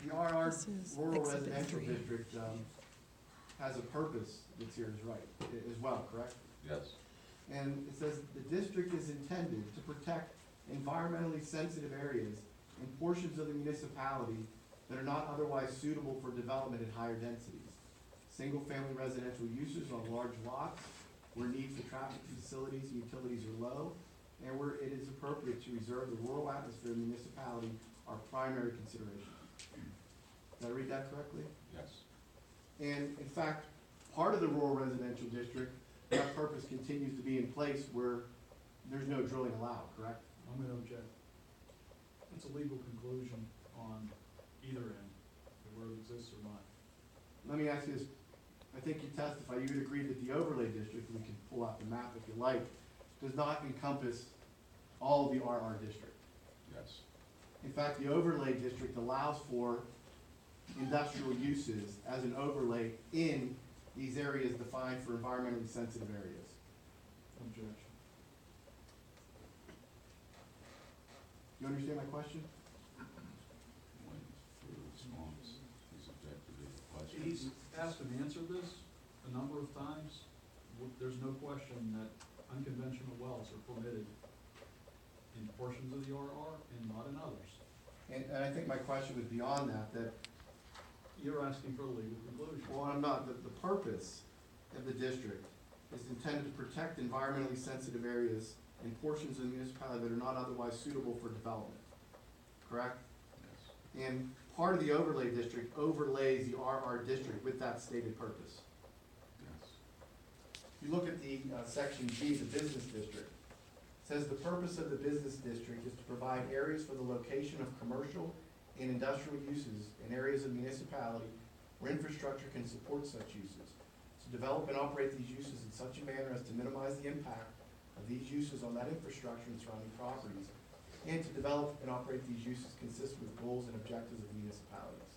The RR This is Rural Exhibit Residential 3. District has a purpose that's here as right, as well, correct? Yes. And it says, the district is intended to protect environmentally sensitive areas and portions of the municipality that are not otherwise suitable for development at higher densities. Single-family residential uses on large lots where need for traffic facilities and utilities are low, and where it is appropriate to reserve the rural atmosphere of the municipality are primary considerations. Did I read that correctly? Yes. And in fact, part of the rural residential district, that purpose continues to be in place where there's no drilling allowed, correct? I'm gonna object. It's a legal conclusion on either end, whether it exists or not. Let me ask you this, I think you testified, you would agree that the overlay district, and we can pull out the map if you like, does not encompass all of the RR district. Yes. In fact, the overlay district allows for industrial uses as an overlay in these areas defined for environmentally sensitive areas. Objection. You understand my question? Waiting for a response. He's objected to the question. He's asked and answered this a number of times. There's no question that unconventional wells are permitted in portions of the RR and not in others. And I think my question was beyond that, that, You're asking for a legal conclusion. well, I'm not, the purpose of the district is intended to protect environmentally sensitive areas and portions of the municipality that are not otherwise suitable for development, correct? Yes. And part of the overlay district overlays the RR district with that stated purpose. Yes. If you look at the section G, the business district, it says the purpose of the business district is to provide areas for the location of commercial and industrial uses in areas of municipality where infrastructure can support such uses. To develop and operate these uses in such a manner as to minimize the impact of these uses on that infrastructure and surrounding properties, and to develop and operate these uses consistent with goals and objectives of municipalities.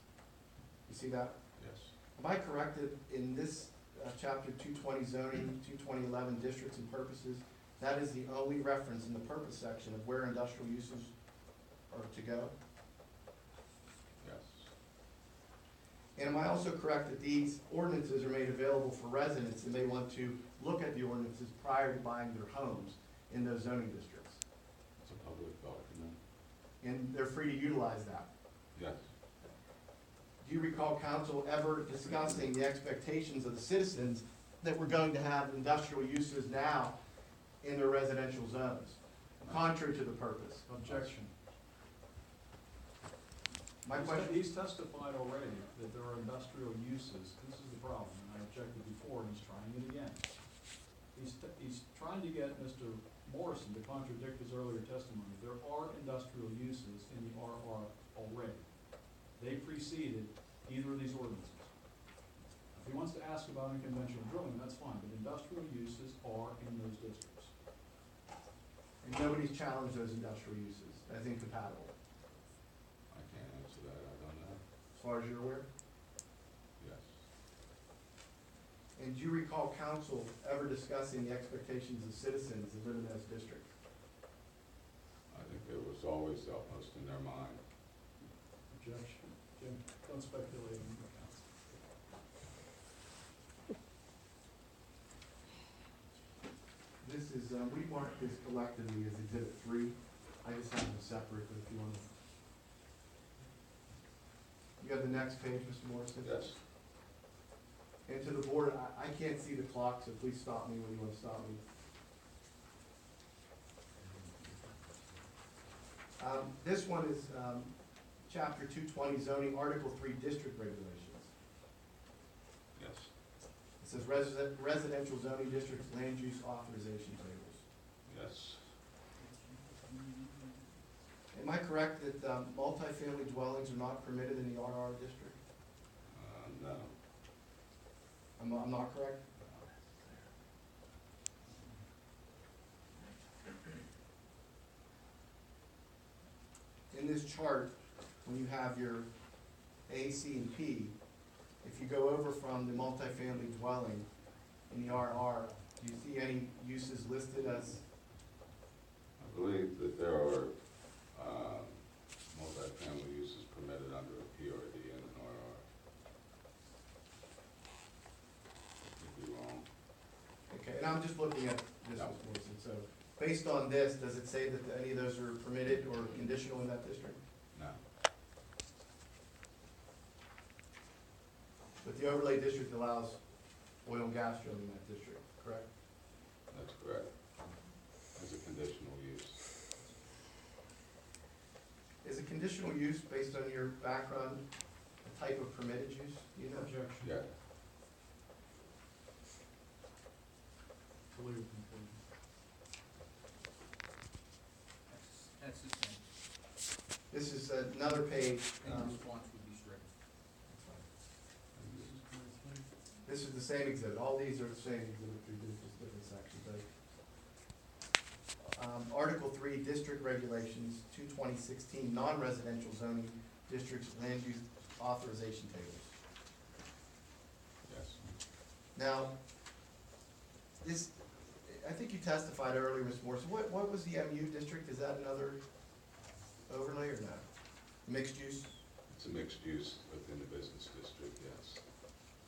You see that? Yes. Am I correct that in this chapter 220 zoning, 22011 districts and purposes, that is the only reference in the purpose section of where industrial uses are to go? Yes. And am I also correct that these ordinances are made available for residents and they want to look at the ordinances prior to buying their homes in those zoning districts? It's a public document. And they're free to utilize that. Yes. Do you recall council ever discussing the expectations of the citizens that we're going to have industrial uses now in their residential zones, contrary to the purpose? Objection. My question, He's testified already that there are industrial uses. This is the problem, and I objected before, and he's trying it again. He's trying to get Mr. Morrison to contradict his earlier testimony. There are industrial uses in the RR already. They preceded either of these ordinances. If he wants to ask about unconventional drilling, that's fine, but industrial uses are in those districts. and nobody's challenged those industrial uses as incompatible, I can't answer that. I don't know. as far as you're aware? Yes. And do you recall council ever discussing the expectations of citizens that live in those districts? I think it was always upmost in their mind. Objection. Jim, don't speculate on the council. This is, we marked this collectively as exhibit 3. I just have them separate, but if you want to. You have the next page, Mr. Morrison? Yes. And to the board, I can't see the clock, so please stop me when you want to stop me. This one is chapter 220 zoning, article 3 district regulations. Yes. It says residential zoning districts, land use authorization tables. Yes. Am I correct that multifamily dwellings are not permitted in the RR district? No. I'm not correct? In this chart, when you have your A, C, and P, if you go over from the multifamily dwelling in the RR, do you see any uses listed as, I believe that there are multifamily uses permitted under a PRD. just looking at this, Ms. Morrison, so, based on this, does it say that any of those are permitted or conditional in that district? No, But the overlay district allows oil and gas drilling in that district, correct? that's correct. As a conditional use. Is a conditional use, based on your background, a type of permitted use, do you know? Objection. Yeah, To leave it conclusion. That's the same. This is another page. Any response would be stricken. This is the same exhibit, all these are the same exhibit, through just different sections, right? Article 3, District Regulations, 2016, non-residential zoning districts, land use authorization tables. yes. Now, this, I think you testified earlier, Ms. Morrison, what was the MU district, is that another overlay or no? Mixed use? It's a mixed use within the business district, yes.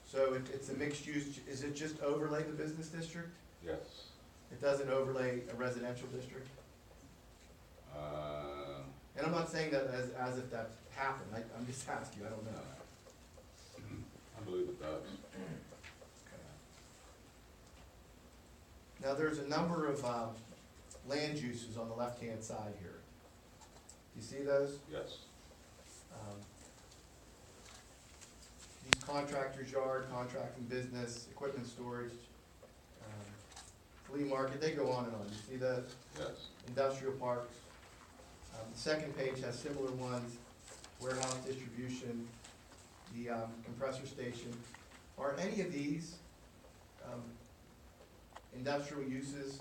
So it's a mixed use, is it just overlay the business district? Yes. It doesn't overlay a residential district? And I'm not saying that as if that's happened, I'm just asking, I don't know. I believe it does. Now, there's a number of land uses on the left-hand side here. Do you see those? Yes, These contractor's yard, contracting business, equipment storage, flea market, they go on and on. You see those? yes, Industrial parks. The second page has similar ones, warehouse distribution, the compressor station. Are any of these industrial uses,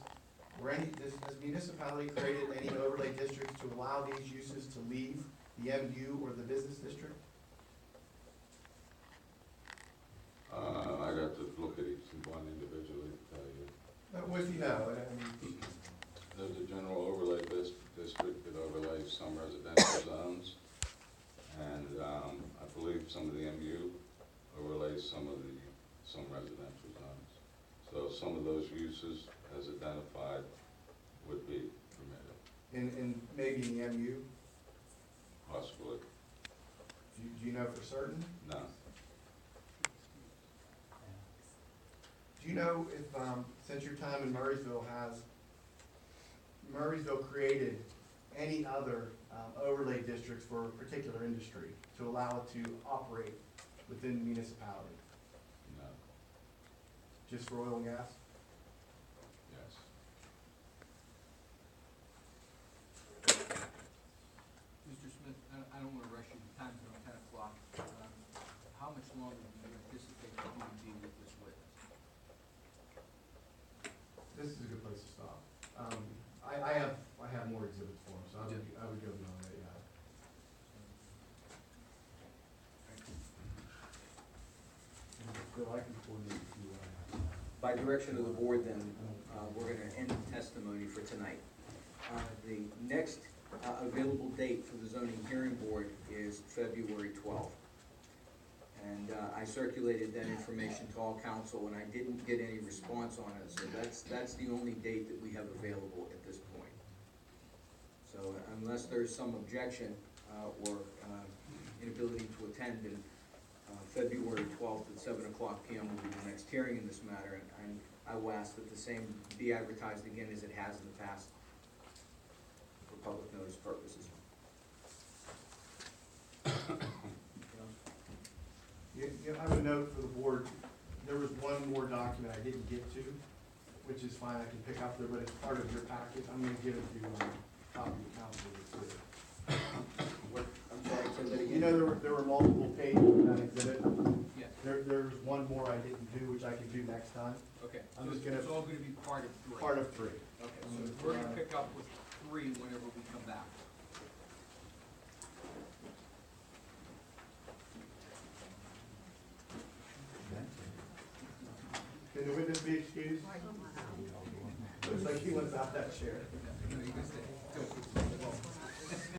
has municipality created any overlay districts to allow these uses to leave the MU or the business district? I'd have to look at each one individually to tell you. Well, if you know, I mean, There's a general overlay district that overlays some residential zones, and I believe some of the MU overlays some residential zones. So some of those uses, as identified, would be permitted, in maybe in the MU, possibly. do you know for certain? No, Do you know if, since your time in Murrysville, has Murrysville created any other overlay districts for a particular industry to allow it to operate within the municipality? no, Just for oil and gas? yes. Mr. Smith, I don't want to rush you, the time's around 10 o'clock. How much longer do you anticipate that you would be with this witness? This is a good place to stop. I have more exhibits for him, so I would go beyond that, yeah. Bill, I can coordinate with you what I have. By direction of the board, then, we're going to end the testimony for tonight. The next available date for the zoning hearing board is February 12th. And I circulated that information to all council, and I didn't get any response on it, so that's the only date that we have available at this point. So unless there's some objection or inability to attend, then February 12th at 7 o'clock p.m. will be the next hearing in this matter, and I will ask that the same be advertised again as it has in the past for public notice purposes. You have a note for the board, there was one more document I didn't get to, which is fine, I can pick up there, but it's part of your packet, I'm gonna give it to copy of council. I'm sorry, say that You again? know, there were multiple pages in that exhibit, Yes. there's one more I didn't do, which I can do next time, Okay. I'm So just gonna- it's all going to be part of 3. part of 3. Okay, so we're going to pick up with 3 whenever we come back. Can the witness be excused? Looks like he wants out that chair. No, you can stay. Go.